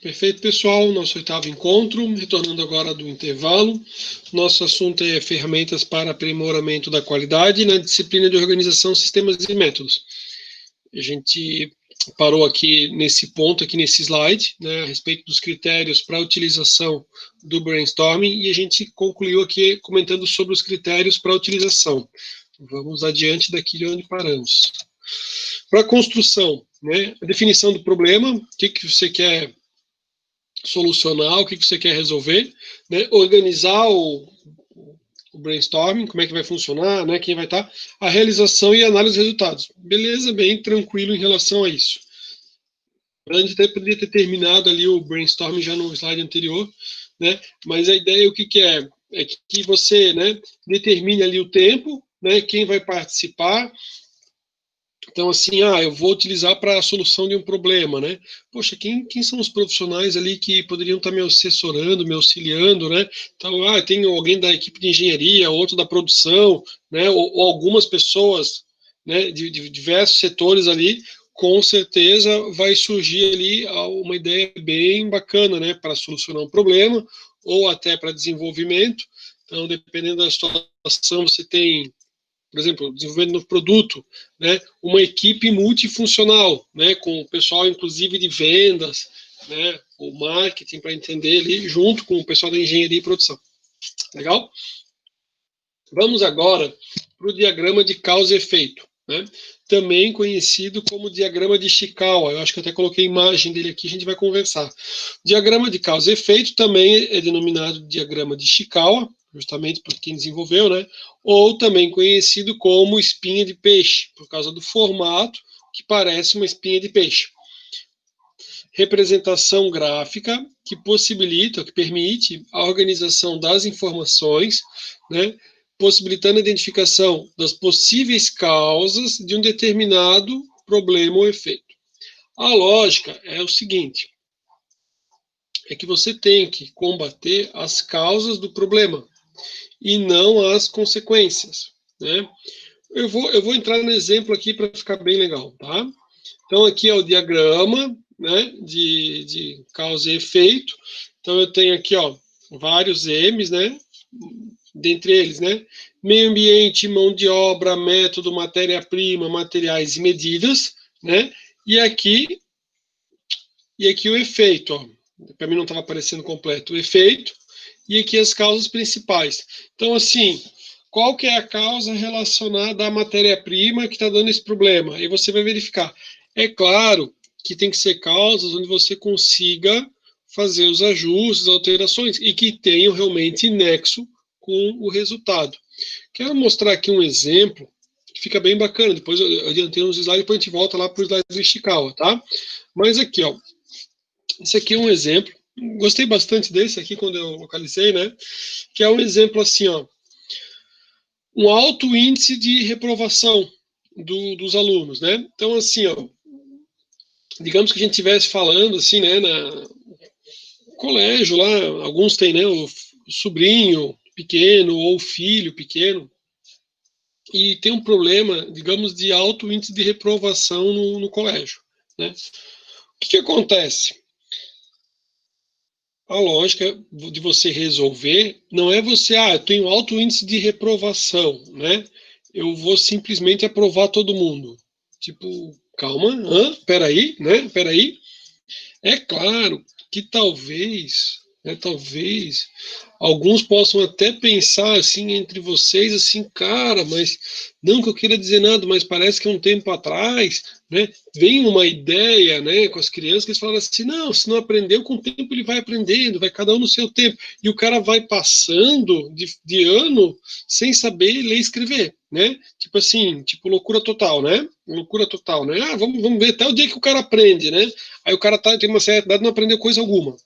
Perfeito, pessoal. Nosso 8º encontro, retornando agora do intervalo. Nosso assunto é ferramentas para aprimoramento da qualidade na disciplina de organização, sistemas e métodos. A gente parou aqui nesse ponto, aqui nesse slide, né, a respeito dos critérios para a utilização do brainstorming, e a gente concluiu aqui comentando sobre os critérios para a utilização. Vamos adiante daqui de onde paramos. Para a construção, né, a definição do problema, o que você quer solucionar, o que você quer resolver, né, organizar o brainstorming, como é que vai funcionar, né, quem vai estar, a realização e a análise dos resultados. Beleza, bem tranquilo em relação a isso. A gente até poderia ter terminado ali o brainstorming já no slide anterior, né, mas a ideia, o que é? É que você, né, determine ali o tempo, né, quem vai participar. Então, assim, eu vou utilizar para a solução de um problema, né? Poxa, quem são os profissionais ali que poderiam estar me assessorando, me auxiliando, né? Então, tem alguém da equipe de engenharia, outro da produção, né? Ou algumas pessoas, né, de diversos setores ali, com certeza vai surgir ali uma ideia bem bacana, né? Para solucionar um problema, ou até para desenvolvimento. Então, dependendo da situação, você tem, por exemplo, desenvolvendo um novo produto, né, uma equipe multifuncional, né, com o pessoal, inclusive, de vendas, né, o marketing, para entender ali, junto com o pessoal da engenharia e produção. Legal? Vamos agora para o diagrama de causa e efeito, né, também conhecido como diagrama de Ishikawa. Eu acho que eu até coloquei a imagem dele aqui, a gente vai conversar. Diagrama de causa e efeito também é denominado diagrama de Ishikawa, justamente por quem desenvolveu, né? Ou também conhecido como espinha de peixe, por causa do formato que parece uma espinha de peixe. Representação gráfica que possibilita, que permite a organização das informações, né? Possibilitando a identificação das possíveis causas de um determinado problema ou efeito. A lógica é o seguinte, é que você tem que combater as causas do problema e não as consequências, né? Eu vou entrar no exemplo aqui para ficar bem legal, tá? Então, aqui é o diagrama, né, de causa e efeito. Então, eu tenho aqui, ó, vários M's, né? Dentre eles, né? Meio ambiente, mão de obra, método, matéria-prima, materiais e medidas, né? E aqui o efeito, ó. Para mim não estava aparecendo completo. O efeito e aqui as causas principais. Então, assim, qual que é a causa relacionada à matéria-prima que está dando esse problema? Aí você vai verificar. É claro que tem que ser causas onde você consiga fazer os ajustes, alterações, e que tenham realmente nexo com o resultado. Quero mostrar aqui um exemplo que fica bem bacana. Depois eu adiantei uns slides, depois a gente volta lá para o slide do Ishikawa, tá? Mas aqui, ó, esse aqui é um exemplo. Gostei bastante desse aqui quando eu localizei, né? Que é um exemplo assim, ó. Um alto índice de reprovação dos alunos, né? Então, assim, ó, digamos que a gente estivesse falando, assim, né, na colégio lá, alguns têm, né, o sobrinho pequeno ou o filho pequeno, e tem um problema, digamos, de alto índice de reprovação no colégio, né? O que acontece? A lógica de você resolver não é você, eu tenho alto índice de reprovação, né? Eu vou simplesmente aprovar todo mundo. Tipo, calma, peraí, né? Peraí. É claro que talvez, né, talvez, alguns possam até pensar assim entre vocês, assim, cara, mas não que eu queira dizer nada, mas parece que um tempo atrás, né, vem uma ideia, né, com as crianças que eles falam assim, não, se não aprendeu, com o tempo ele vai aprendendo, vai cada um no seu tempo, e o cara vai passando de ano sem saber ler e escrever, né, tipo assim, tipo loucura total, né, vamos ver até o dia que o cara aprende, né, aí o cara tem uma certa idade e não aprendeu coisa alguma.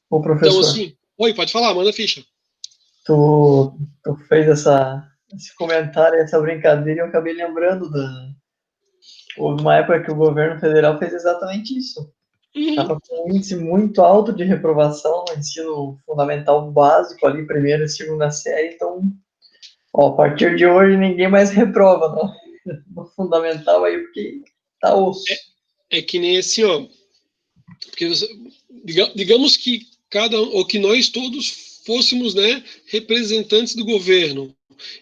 Ô, Então, professor, assim, oi, pode falar, manda ficha. tu fez esse comentário, essa brincadeira, e eu acabei lembrando houve uma época que o governo federal fez exatamente isso. Estava com um índice muito alto de reprovação no ensino fundamental básico ali, primeira e segunda série, então, ó, a partir de hoje ninguém mais reprova no fundamental aí, porque tá osso. É que nem assim, ó, porque digamos que ou que nós todos fôssemos, né, representantes do governo,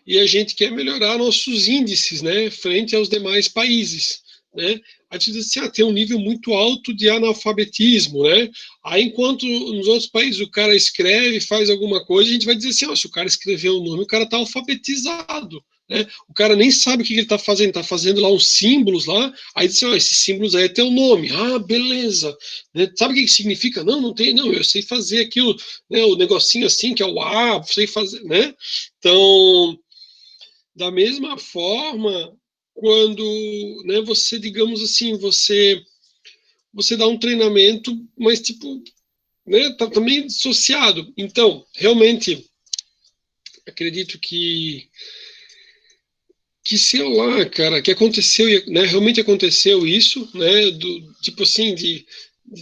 e a gente quer melhorar nossos índices, né, frente aos demais países, né? A gente diz assim, tem um nível muito alto de analfabetismo, né? Aí, enquanto nos outros países o cara escreve, faz alguma coisa, a gente vai dizer assim, se o cara escreveu o nome, o cara está alfabetizado, né? O cara nem sabe o que ele está fazendo, está fazendo lá uns símbolos lá, aí diz assim, esses símbolos aí é teu nome, beleza, né? Sabe o que significa? Não tem, não, eu sei fazer aquilo, né, o negocinho assim, que é o sei fazer, né? Então, da mesma forma, quando, né, você, digamos assim, você dá um treinamento, mas tipo, né, tá também dissociado. Então, realmente, acredito que sei lá, cara, que aconteceu, né, realmente aconteceu isso, né, tipo assim, de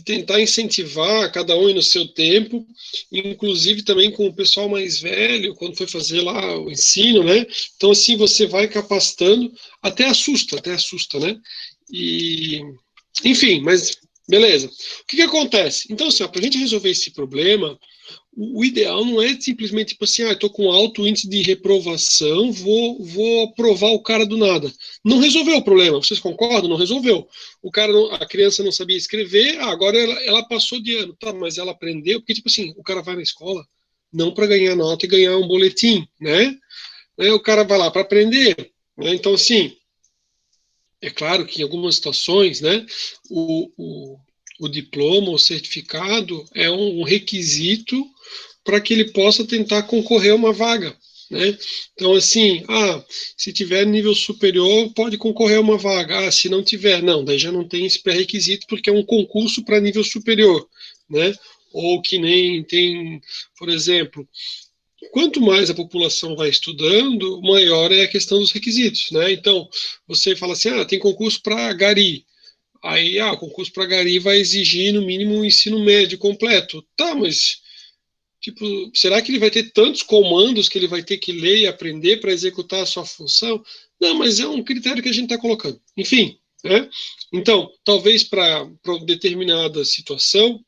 tentar incentivar cada um no seu tempo, inclusive também com o pessoal mais velho, quando foi fazer lá o ensino, né, então assim, você vai capacitando, até assusta, né, e, enfim, mas beleza. O que acontece? Então, assim, para a gente resolver esse problema, o ideal não é simplesmente tipo assim, estou com alto índice de reprovação, vou aprovar o cara do nada. Não resolveu o problema, vocês concordam? Não resolveu. A criança não sabia escrever, agora ela passou de ano, tá, mas ela aprendeu, porque tipo assim, o cara vai na escola não para ganhar nota e ganhar um boletim, né? O cara vai lá para aprender, né? Então assim, é claro que em algumas situações, né, o diploma, o certificado é um requisito para que ele possa tentar concorrer a uma vaga, né? Então, assim, se tiver nível superior, pode concorrer a uma vaga. Se não tiver, não, daí já não tem esse pré-requisito, porque é um concurso para nível superior, né? Ou que nem tem, por exemplo, quanto mais a população vai estudando, maior é a questão dos requisitos, né? Então, você fala assim, tem concurso para gari. Aí, o concurso para gari vai exigir, no mínimo, um ensino médio completo. Tá, mas, tipo, será que ele vai ter tantos comandos que ele vai ter que ler e aprender para executar a sua função? Não, mas é um critério que a gente está colocando. Enfim, né? Então, talvez para determinada situação,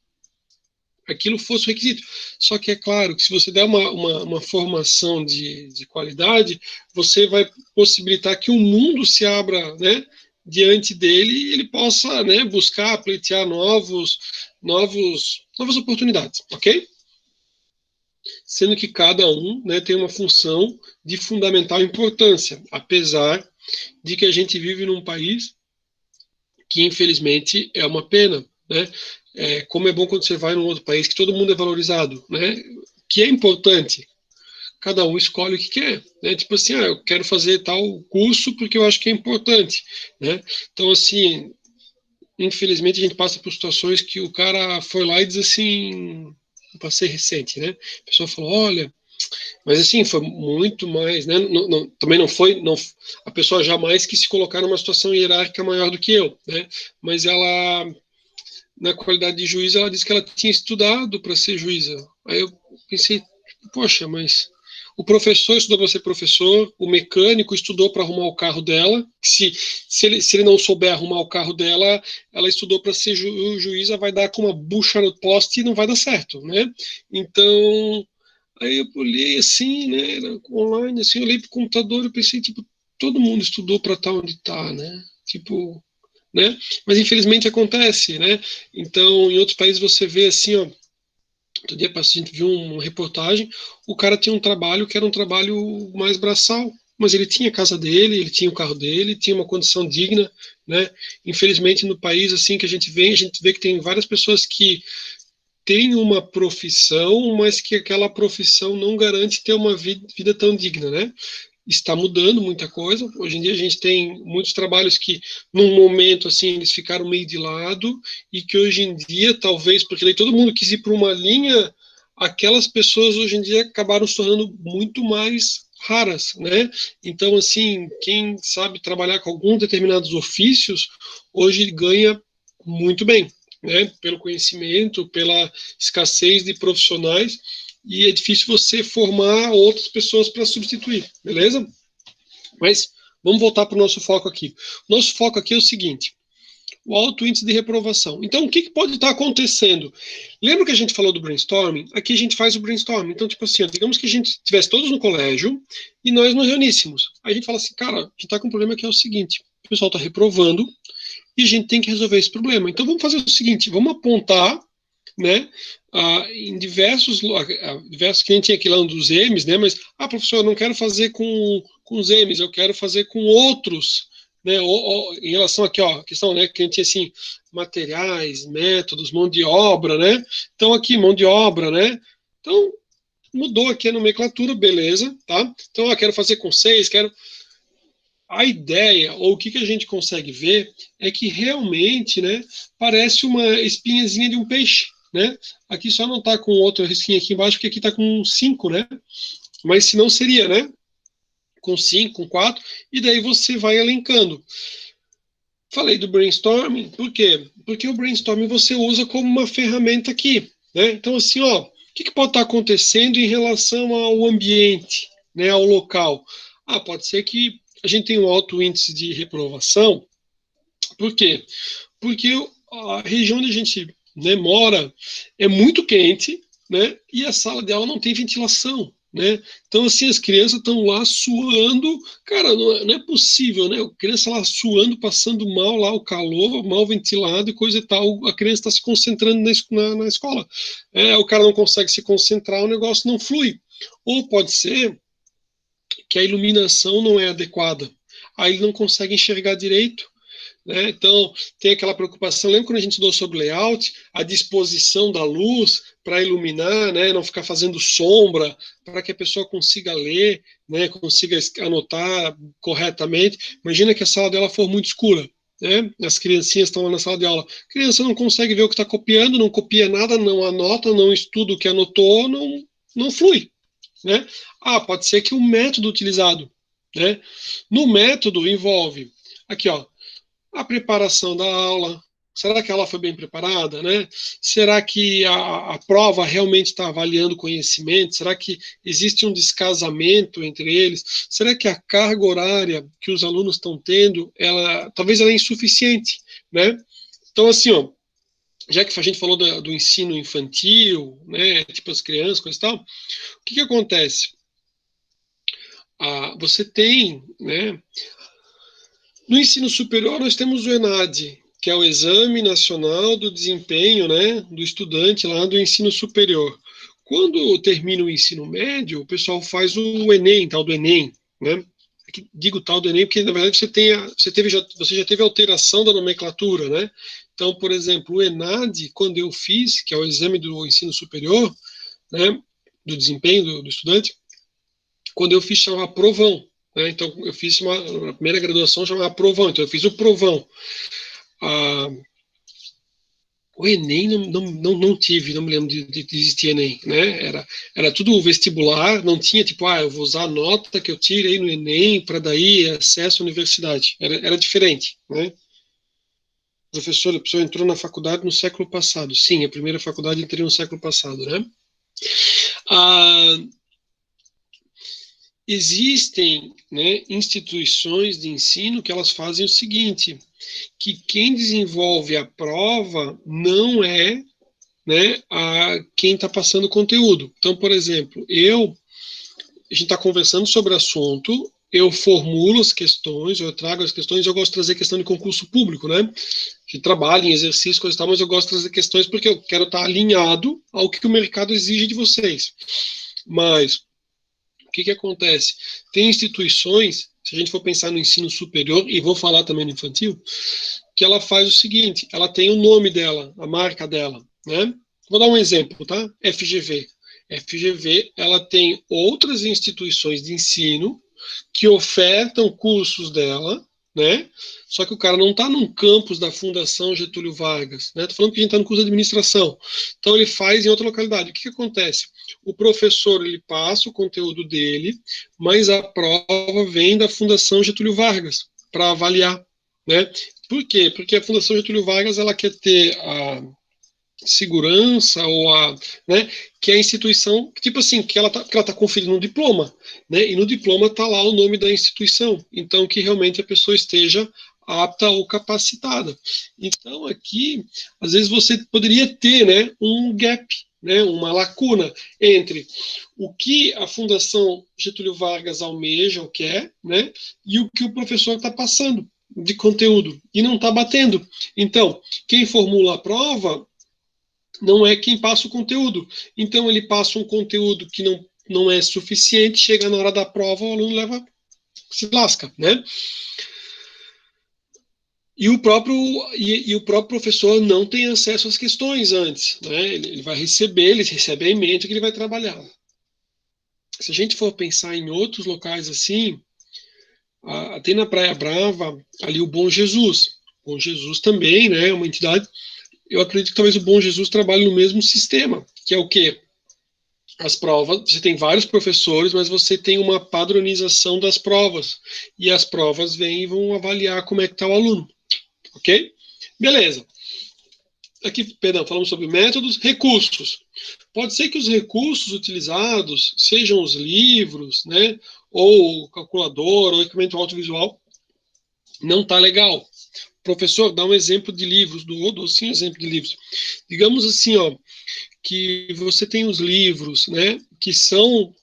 aquilo fosse o requisito. Só que é claro que se você der uma formação de qualidade, você vai possibilitar que o mundo se abra, né, diante dele e ele possa, né, buscar, pleitear novas oportunidades, ok? Sendo que cada um, né, tem uma função de fundamental importância, apesar de que a gente vive num país que, infelizmente, é uma pena, né? Como é bom quando você vai num outro país que todo mundo é valorizado, né? Que é importante. Cada um escolhe o que quer, né? Tipo assim, eu quero fazer tal curso porque eu acho que é importante, né? Então, assim, infelizmente a gente passa por situações que o cara foi lá e diz assim, passei recente, né? A pessoa falou, olha, mas assim, foi muito mais, né? Também não foi, a pessoa jamais quis se colocar numa situação hierárquica maior do que eu, né? Mas ela, na qualidade de juíza, ela disse que ela tinha estudado para ser juíza. Aí eu pensei, poxa, mas o professor estudou para ser professor, o mecânico estudou para arrumar o carro dela. Se ele não souber arrumar o carro dela, ela estudou para ser juíza, vai dar com uma bucha no poste e não vai dar certo, né? Então, aí eu olhei assim, né, online, assim, eu olhei pro computador e pensei, tipo, todo mundo estudou para estar onde está, né? Tipo, né? Mas infelizmente acontece, né? Então, em outros países você vê assim, ó, outro dia a gente viu uma reportagem, o cara tinha um trabalho que era um trabalho mais braçal, mas ele tinha a casa dele, ele tinha o carro dele, tinha uma condição digna, né? Infelizmente no país assim que a gente vê que tem várias pessoas que têm uma profissão, mas que aquela profissão não garante ter uma vida tão digna, né? Está mudando muita coisa. Hoje em dia a gente tem muitos trabalhos que, num momento assim, eles ficaram meio de lado e que hoje em dia, talvez, porque daí todo mundo quis ir para uma linha, aquelas pessoas hoje em dia acabaram se tornando muito mais raras, né? Então, assim, quem sabe trabalhar com alguns determinados ofícios, hoje ganha muito bem, né? Pelo conhecimento, pela escassez de profissionais, e é difícil você formar outras pessoas para substituir, beleza? Mas vamos voltar para o nosso foco aqui. Nosso foco aqui é o seguinte: o alto índice de reprovação. Então, o que pode estar acontecendo? Lembra que a gente falou do brainstorming? Aqui a gente faz o brainstorming. Então, tipo assim, digamos que a gente estivesse todos no colégio e nós nos reuníssemos. Aí a gente fala assim, cara, a gente está com um problema que é o seguinte, o pessoal está reprovando e a gente tem que resolver esse problema. Então, vamos fazer o seguinte, vamos apontar, né, em diversos, que nem tinha aqui lá um dos M's, né, mas, professor, eu não quero fazer com os M's, eu quero fazer com outros, né, em relação aqui, ó, a questão, né, que a gente tinha assim, materiais, métodos, mão de obra, né, então aqui, mão de obra, né, então, mudou aqui a nomenclatura, beleza, tá, então, eu quero fazer com 6, quero... A ideia, ou o que a gente consegue ver, é que realmente, né, parece uma espinhazinha de um peixe, né? Aqui só não está com outro risquinho aqui embaixo, porque aqui está com 5, né? Mas se não seria, né? Com 5, com 4, e daí você vai elencando. Falei do brainstorming, por quê? Porque o brainstorming você usa como uma ferramenta aqui, né? Então, assim, ó, o que pode estar acontecendo em relação ao ambiente, né, ao local? Pode ser que a gente tenha um alto índice de reprovação. Por quê? Porque a região onde a gente, né, mora é muito quente, né, e a sala de aula não tem ventilação, né? Então, assim, as crianças estão lá suando, cara, não é possível, né? A criança lá suando, passando mal lá, o calor, mal ventilado e coisa e tal, a criança está se concentrando na escola. O cara não consegue se concentrar, o negócio não flui. Ou pode ser que a iluminação não é adequada, aí ele não consegue enxergar direito, né? Então, tem aquela preocupação, lembra quando a gente estudou sobre layout, a disposição da luz para iluminar, né? Não ficar fazendo sombra, para que a pessoa consiga ler, né? Consiga anotar corretamente. Imagina que a sala dela for muito escura, né? As criancinhas estão lá na sala de aula, a criança não consegue ver o que está copiando, não copia nada, não anota, não estuda o que anotou, não flui, né? Pode ser que o método utilizado, né? No método envolve, aqui ó, a preparação da aula. Será que a aula foi bem preparada, né? Será que a prova realmente está avaliando conhecimento? Será que existe um descasamento entre eles? Será que a carga horária que os alunos estão tendo, talvez ela é insuficiente, né? Então, assim, ó, já que a gente falou do ensino infantil, né, tipo as crianças, coisa e tal, o que acontece? Você tem, né, no ensino superior nós temos o ENAD, que é o Exame Nacional do Desempenho, né, do estudante lá do ensino superior. Quando termina o ensino médio, o pessoal faz o Enem, tal do Enem, né? Digo tal do Enem porque, na verdade, você já teve alteração da nomenclatura, né? Então, por exemplo, o ENAD, quando eu fiz, que é o Exame do Ensino Superior, né, do desempenho do estudante, quando eu fiz, chamava Provão, né? Então, eu fiz a primeira graduação, chamava Provão, então eu fiz o Provão. O Enem não tive, não me lembro de existir Enem, né? Era tudo vestibular, não tinha tipo, eu vou usar a nota que eu tirei no Enem para daí acesso à universidade. Era diferente, né? Professor, a pessoa entrou na faculdade no século passado. Sim, a primeira faculdade entrou no século passado, né? Existem, né, instituições de ensino que elas fazem o seguinte, que quem desenvolve a prova não é, né, quem está passando o conteúdo. Então, por exemplo, a gente está conversando sobre o assunto, eu formulo as questões, eu trago as questões, eu gosto de trazer questão de concurso público, né? A gente trabalha em exercício, coisa e tal, mas eu gosto de trazer questões porque eu quero estar alinhado ao que o mercado exige de vocês. Mas o que acontece? Tem instituições, se a gente for pensar no ensino superior, e vou falar também no infantil, que ela faz o seguinte, ela tem o nome dela, a marca dela, né? Vou dar um exemplo, tá? FGV. FGV, ela tem outras instituições de ensino que ofertam cursos dela, né? Só que o cara não está num campus da Fundação Getúlio Vargas, né? Tô falando que a gente está no curso de administração. Então ele faz em outra localidade. O que acontece? O professor ele passa o conteúdo dele, mas a prova vem da Fundação Getúlio Vargas para avaliar, né? Por quê? Porque a Fundação Getúlio Vargas ela quer ter a segurança ou né, que é a instituição, tipo assim, que ela tá conferindo um diploma, né, e no diploma tá lá o nome da instituição, então que realmente a pessoa esteja apta ou capacitada. Então, aqui, às vezes você poderia ter, né, um gap, né, uma lacuna entre o que a Fundação Getúlio Vargas almeja ou quer, né, e o que o professor está passando de conteúdo, e não está batendo. Então, quem formula a prova não é quem passa o conteúdo. Então, ele passa um conteúdo que não é suficiente, chega na hora da prova, o aluno se lasca, né? E o próprio professor não tem acesso às questões antes, né? Ele vai receber, ele recebe a ementa que ele vai trabalhar. Se a gente for pensar em outros locais assim, tem na Praia Brava ali o Bom Jesus. O Bom Jesus também, né? Uma entidade. Eu acredito que talvez o Bom Jesus trabalhe no mesmo sistema, que é o quê? As provas, você tem vários professores, mas você tem uma padronização das provas. E as provas vêm e vão avaliar como é que está o aluno. Ok? Beleza. Aqui, perdão, falamos sobre métodos, recursos. Pode ser que os recursos utilizados sejam os livros, né, ou o calculador, ou equipamento audiovisual, não está legal. Professor, dá um exemplo de livros, dou sim um exemplo de livros. Digamos assim, ó, que você tem os livros, né, que são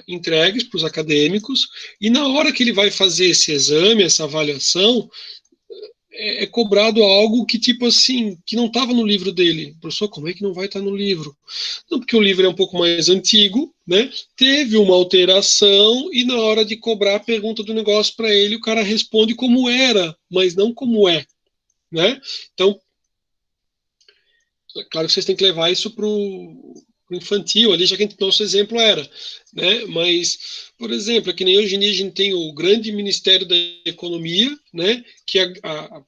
entregues para os acadêmicos, e na hora que ele vai fazer esse exame, essa avaliação, é cobrado algo que, tipo assim, que não estava no livro dele. Professor, como é que não vai estar no livro? Não, porque o livro é um pouco mais antigo, né? Teve uma alteração e na hora de cobrar a pergunta do negócio para ele, o cara responde como era, mas não como é, né? Então, claro que vocês têm que levar isso para o infantil, ali, já que nosso exemplo era, né? Mas, por exemplo, é que nem hoje em dia a gente tem o grande Ministério da Economia, né? Que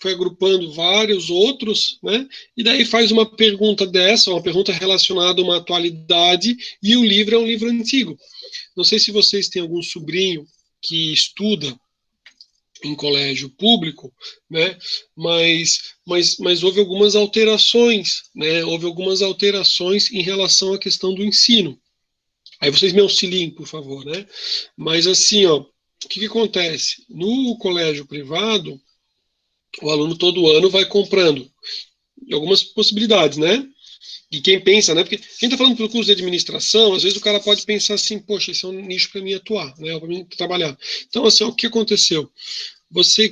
foi agrupando vários outros, né? E daí faz uma pergunta dessa, uma pergunta relacionada a uma atualidade, e o livro é um livro antigo. Não sei se vocês têm algum sobrinho que estuda em colégio público, né? Mas houve algumas alterações, né? Houve algumas alterações em relação à questão do ensino. Aí vocês me auxiliem, por favor, né? Mas assim, ó, o que acontece? No colégio privado, o aluno todo ano vai comprando algumas possibilidades, né? E quem pensa, né? Porque quem está falando pelo curso de administração, às vezes o cara pode pensar assim, poxa, esse é um nicho para mim atuar, né? Para mim trabalhar. Então, assim, ó, o que aconteceu?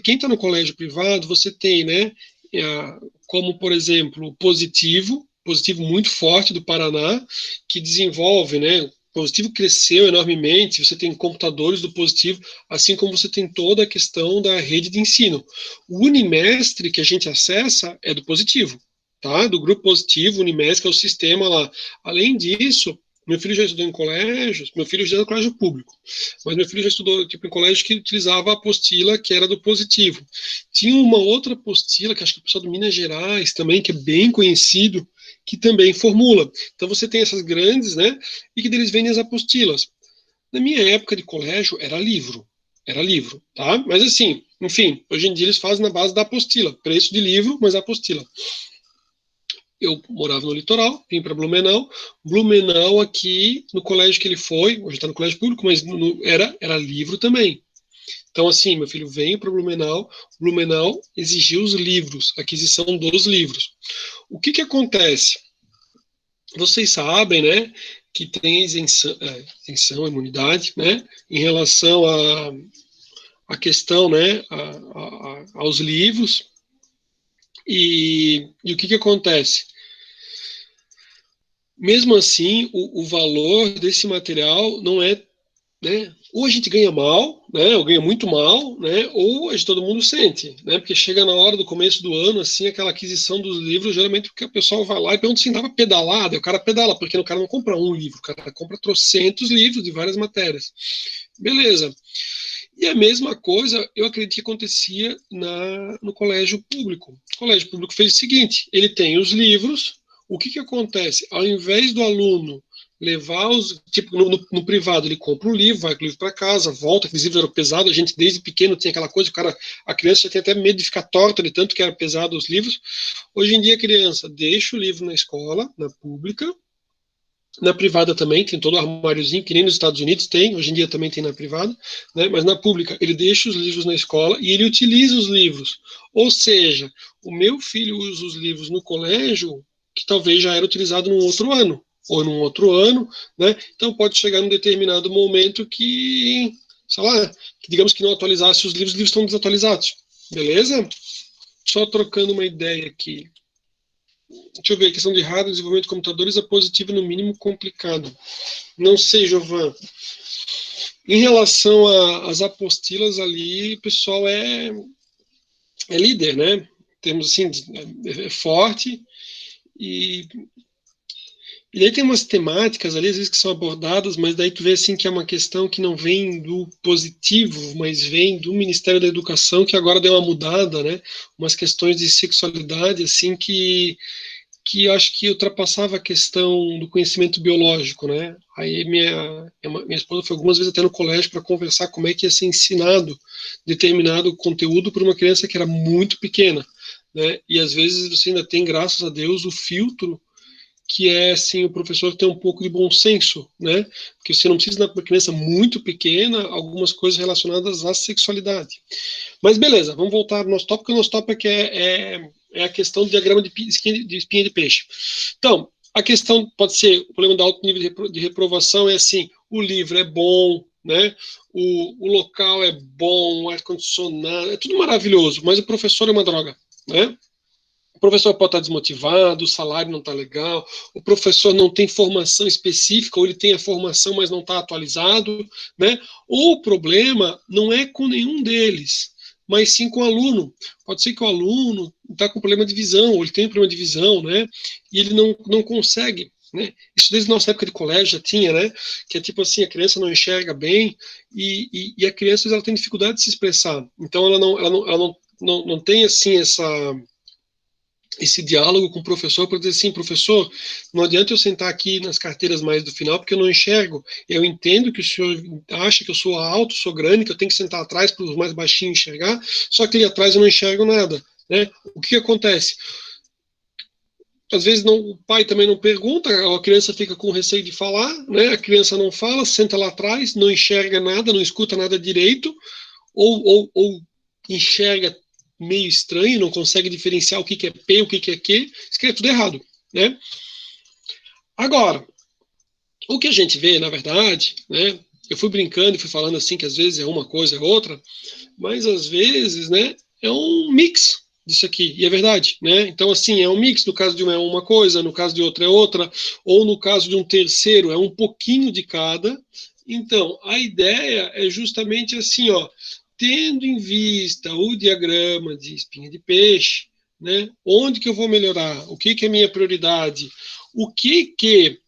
Quem está no colégio privado, você tem, né, como, por exemplo, o Positivo muito forte do Paraná, que desenvolve, né, o Positivo cresceu enormemente, você tem computadores do Positivo, assim como você tem toda a questão da rede de ensino. O Unimestre, que a gente acessa, é do Positivo, tá? Do Grupo Positivo, Unimestre, que é o sistema lá. Além disso, meu filho já estudou em colégios, meu filho já é no colégio público, mas meu filho já estudou tipo, em colégio que utilizava a apostila que era do Positivo. Tinha uma outra apostila, que acho que é o pessoal do Minas Gerais também, que é bem conhecido, que também formula. Então você tem essas grandes, né, e que deles vendem as apostilas. Na minha época de colégio, era livro, tá? Mas assim, enfim, hoje em dia eles fazem na base da apostila, preço de livro, mas a apostila. Eu morava no litoral, vim para Blumenau. Blumenau aqui, no colégio que ele foi, hoje está no colégio público, mas era livro também. Então, assim, meu filho veio para Blumenau, Blumenau exigiu os livros, aquisição dos livros. O que acontece? Vocês sabem, né, que tem isenção, imunidade, né, em relação à questão, né, aos livros. E o que acontece? Mesmo assim, o valor desse material não é, né? Ou a gente ganha mal, né? Ou ganha muito mal, né? Ou a gente, todo mundo sente, né? Porque chega na hora do começo do ano, assim, aquela aquisição dos livros, geralmente porque o pessoal vai lá e pergunta se dava pedalada, o cara pedala, porque o cara não compra um livro, o cara compra trocentos livros de várias matérias. Beleza. E a mesma coisa, eu acredito que acontecia no colégio público. O colégio público fez o seguinte: ele tem os livros. O que acontece? Ao invés do aluno levar os. Tipo, no privado, ele compra um livro, vai com o livro para casa, volta, aqueles livros eram pesados, a gente desde pequeno tinha aquela coisa, a criança já tem até medo de ficar torta de tanto que era pesado os livros. Hoje em dia a criança deixa o livro na escola, na pública, Na privada também, tem todo o armáriozinho, que nem nos Estados Unidos tem, hoje em dia também tem na privada, né? Mas na pública ele deixa os livros na escola e ele utiliza os livros. Ou seja, o meu filho usa os livros no colégio, que talvez já era utilizado num outro ano, ou num outro ano, né? Então pode chegar num determinado momento que, sei lá, que digamos que não atualizasse os livros estão desatualizados. Beleza? Só trocando uma ideia aqui. Deixa eu ver, a questão de hardware, desenvolvimento de computadores é positivo, no mínimo complicado. Não sei, Jovan. Em relação às apostilas ali, o pessoal é líder, né? Temos assim, é forte e daí tem umas temáticas ali, às vezes, que são abordadas, mas daí tu vê assim que é uma questão que não vem do positivo, mas vem do Ministério da Educação, que agora deu uma mudada, né? Umas questões de sexualidade, assim, que eu acho que ultrapassava a questão do conhecimento biológico, né? Aí minha esposa foi algumas vezes até no colégio para conversar como é que ia ser ensinado determinado conteúdo para uma criança que era muito pequena, né? E às vezes você ainda tem, graças a Deus, o filtro que é assim, o professor ter um pouco de bom senso, né? Porque você não precisa, para uma criança muito pequena, algumas coisas relacionadas à sexualidade. Mas beleza, vamos voltar ao nosso tópico. O nosso tópico é a questão do diagrama de espinha de peixe. Então, a questão pode ser, o problema do alto nível de reprovação é assim, o livro é bom, né? O local é bom, o ar-condicionado, é tudo maravilhoso, mas o professor é uma droga, né? O professor pode estar desmotivado, o salário não está legal, o professor não tem formação específica, ou ele tem a formação, mas não está atualizado, né? Ou o problema não é com nenhum deles, mas sim com o aluno. Pode ser que o aluno está com problema de visão, ou ele tem problema de visão, né? E ele não consegue, né? Isso desde a nossa época de colégio já tinha, né? Que é tipo assim, a criança não enxerga bem e a criança ela tem dificuldade de se expressar. Então ela não tem assim esse diálogo com o professor para dizer assim, professor, não adianta eu sentar aqui nas carteiras mais do final porque eu não enxergo. Eu entendo que o senhor acha que eu sou alto, sou grande, que eu tenho que sentar atrás para os mais baixinhos enxergar, só que ali atrás eu não enxergo nada, né? O que acontece? Às vezes o pai também não pergunta, a criança fica com receio de falar, né? A criança não fala, senta lá atrás, não enxerga nada, não escuta nada direito, ou enxerga meio estranho, não consegue diferenciar o que é P, o que é Q, escreve tudo errado, né? Agora, o que a gente vê, na verdade, né? Eu fui brincando e fui falando assim que às vezes é uma coisa, é outra, mas às vezes, né? É um mix disso aqui, e é verdade, né? Então, assim, é um mix, no caso de um é uma coisa, no caso de outra é outra, ou no caso de um terceiro é um pouquinho de cada. Então, a ideia é justamente assim, ó, tendo em vista o diagrama de espinha de peixe, né? Onde que eu vou melhorar? O que é minha prioridade?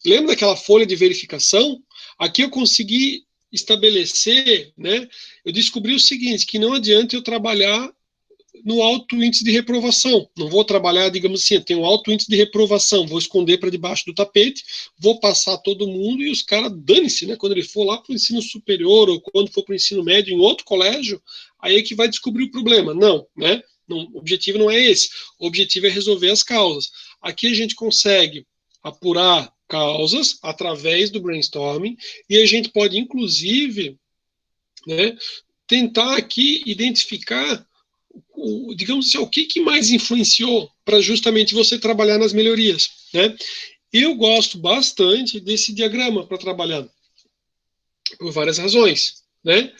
Lembra daquela folha de verificação? Aqui eu consegui estabelecer, né? Eu descobri o seguinte, que não adianta eu trabalhar no alto índice de reprovação. Não vou trabalhar, digamos assim, eu tenho um alto índice de reprovação, vou esconder para debaixo do tapete, vou passar todo mundo e os caras dane-se, né? Quando ele for lá para o ensino superior ou quando for para o ensino médio em outro colégio, aí é que vai descobrir o problema. Não, né? Não, o objetivo não é esse. O objetivo é resolver as causas. Aqui a gente consegue apurar causas através do brainstorming e a gente pode, inclusive, né, tentar aqui identificar digamos assim, o que mais influenciou para justamente você trabalhar nas melhorias, né? Eu gosto bastante desse diagrama para trabalhar, por várias razões, né?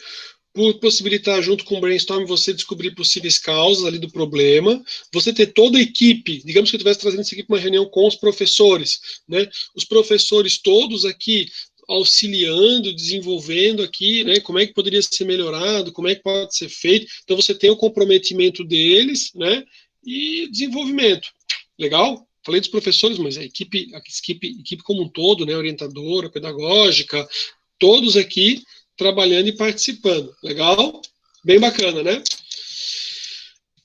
Por possibilitar, junto com o brainstorm, você descobrir possíveis causas ali do problema, você ter toda a equipe, digamos que eu estivesse trazendo isso aqui para uma reunião com os professores, né? Os professores todos aqui auxiliando, desenvolvendo aqui, né, como é que poderia ser melhorado, como é que pode ser feito. Então você tem o comprometimento deles, né, e desenvolvimento. Legal? Falei dos professores, mas a equipe como um todo, né, orientadora, pedagógica, todos aqui trabalhando e participando. Legal? Bem bacana, né?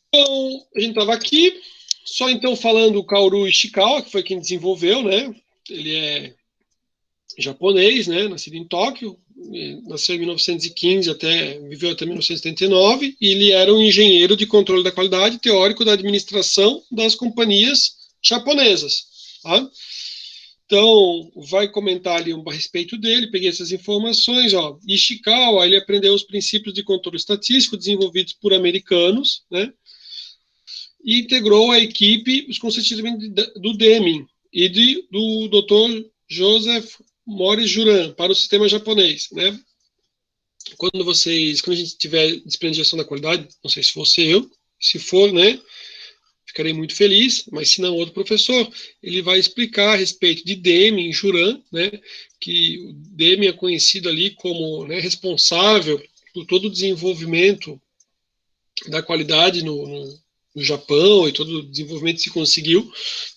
Então, a gente estava aqui, só então falando o Kaoru Ishikawa, que foi quem desenvolveu, né? Ele é japonês, né? Nascido em Tóquio, nasceu em 1915 viveu até 1979, e ele era um engenheiro de controle da qualidade, teórico da administração das companhias japonesas. Tá? Então, vai comentar ali a respeito dele, peguei essas informações, ó. Ishikawa, ele aprendeu os princípios de controle estatístico desenvolvidos por americanos, né? E integrou a equipe os conceitos do Deming e do Dr. Joseph Morris Juran para o sistema japonês, né? Quando a gente tiver disciplina de gestão da qualidade, não sei se fosse eu, se for, né? Ficarei muito feliz, mas se não, outro professor, ele vai explicar a respeito de Deming e Juran, né, que o Deming é conhecido ali como, né, responsável por todo o desenvolvimento da qualidade no Japão e todo o desenvolvimento que se conseguiu.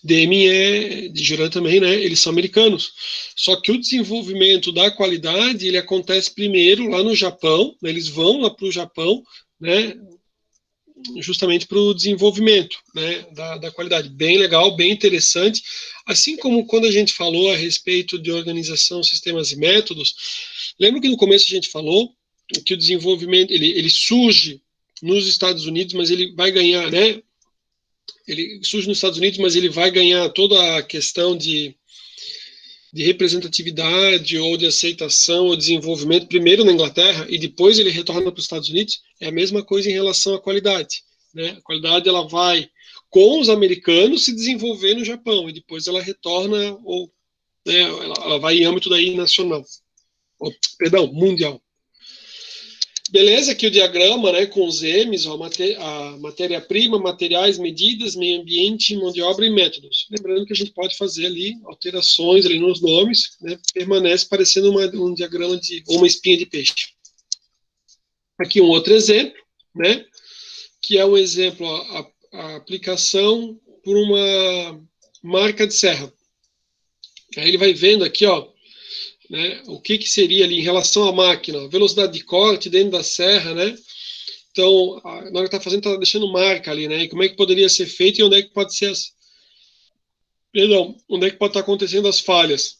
Deming de Juran também, né, eles são americanos. Só que o desenvolvimento da qualidade, ele acontece primeiro lá no Japão, né, eles vão lá para o Japão, né, justamente para o desenvolvimento, né, da qualidade. Bem legal, bem interessante. Assim como quando a gente falou a respeito de organização, sistemas e métodos, lembra que no começo a gente falou que o desenvolvimento, ele surge nos Estados Unidos, mas ele vai ganhar, né, ele surge nos Estados Unidos, mas ele vai ganhar toda a questão de representatividade ou de aceitação ou desenvolvimento primeiro na Inglaterra e depois ele retorna para os Estados Unidos. É a mesma coisa em relação à qualidade, né? A qualidade ela vai com os americanos se desenvolver no Japão e depois ela retorna ou, né, ela vai em âmbito daí nacional, ou, perdão, mundial. Beleza, aqui o diagrama, né, com os M's, ó, a matéria-prima, materiais, medidas, meio ambiente, mão de obra e métodos. Lembrando que a gente pode fazer ali alterações ali nos nomes, né, permanece parecendo um diagrama ou uma espinha de peixe. Aqui um outro exemplo, né, que é um exemplo, a aplicação por uma marca de serra. Aí ele vai vendo aqui, ó, né, o que seria ali em relação à máquina, velocidade de corte dentro da serra, né? Então, na hora que está fazendo, está deixando marca ali, né? E como é que poderia ser feito e onde é que pode ser onde é que pode estar acontecendo as falhas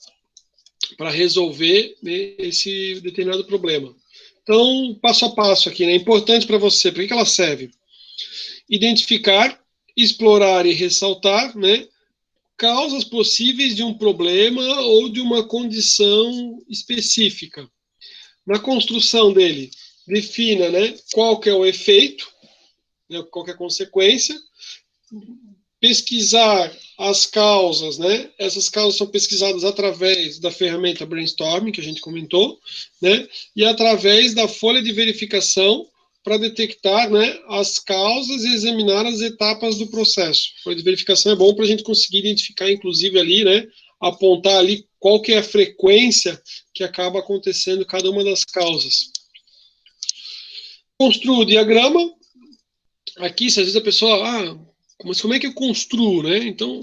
para resolver, né, esse determinado problema. Então, passo a passo aqui, né? Importante para você, para que ela serve? Identificar, explorar e ressaltar, né, causas possíveis de um problema ou de uma condição específica. Na construção dele, defina, né, qual que é o efeito, né, qual que é a consequência, pesquisar as causas, né, essas causas são pesquisadas através da ferramenta brainstorming, que a gente comentou, né, e através da folha de verificação para detectar, né, as causas e examinar as etapas do processo. A folha de verificação é bom para a gente conseguir identificar, inclusive, ali, né, apontar ali qual que é a frequência que acaba acontecendo cada uma das causas. Construo o diagrama. Aqui, se às vezes a pessoa, mas como é que eu construo, né? Então,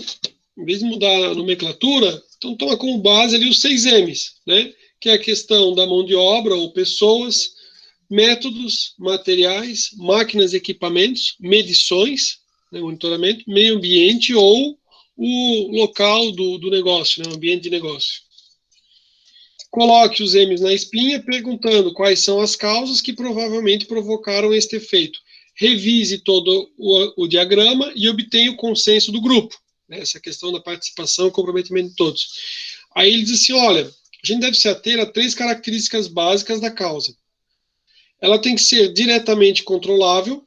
em vez de mudar a nomenclatura, então toma como base ali os 6 M's, né? Que é a questão da mão de obra ou pessoas, métodos, materiais, máquinas e equipamentos, medições, né, monitoramento, meio ambiente ou o local do negócio, né, o ambiente de negócio. Coloque os M's na espinha, perguntando quais são as causas que provavelmente provocaram este efeito. Revise todo o diagrama e obtenha o consenso do grupo. Né, essa questão da participação e comprometimento de todos. Aí ele diz assim, olha, a gente deve se ater a 3 características básicas da causa. Ela tem que ser diretamente controlável.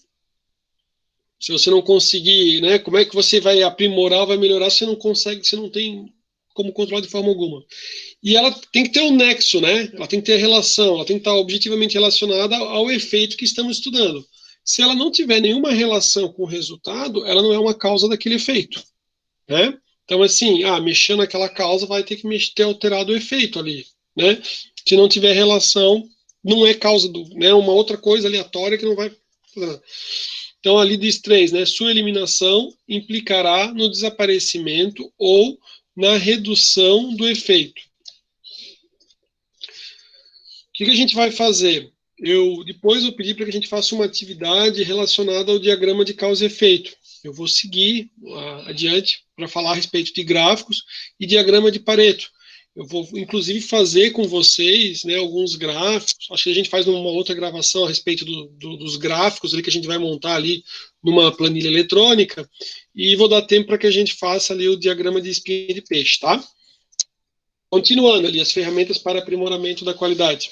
Se você não conseguir, né, como é que você vai aprimorar, vai melhorar, se você não consegue, você não tem como controlar de forma alguma. E ela tem que ter um nexo, né? Ela tem que ter relação, ela tem que estar objetivamente relacionada ao efeito que estamos estudando. Se ela não tiver nenhuma relação com o resultado, ela não é uma causa daquele efeito, né? Então, assim, mexendo naquela causa, vai ter que ter alterado o efeito ali, né? Se não tiver relação, não é causa né, uma outra coisa aleatória que não vai fazer nada. Então, ali diz 3, né? Sua eliminação implicará no desaparecimento ou na redução do efeito. O que a gente vai fazer? Depois eu pedi para que a gente faça uma atividade relacionada ao diagrama de causa e efeito. Eu vou seguir adiante para falar a respeito de gráficos e diagrama de Pareto. Eu vou, inclusive, fazer com vocês, né, alguns gráficos. Acho que a gente faz uma outra gravação a respeito dos gráficos ali que a gente vai montar ali numa planilha eletrônica. E vou dar tempo para que a gente faça ali o diagrama de espinha de peixe, tá? Continuando ali, as ferramentas para aprimoramento da qualidade.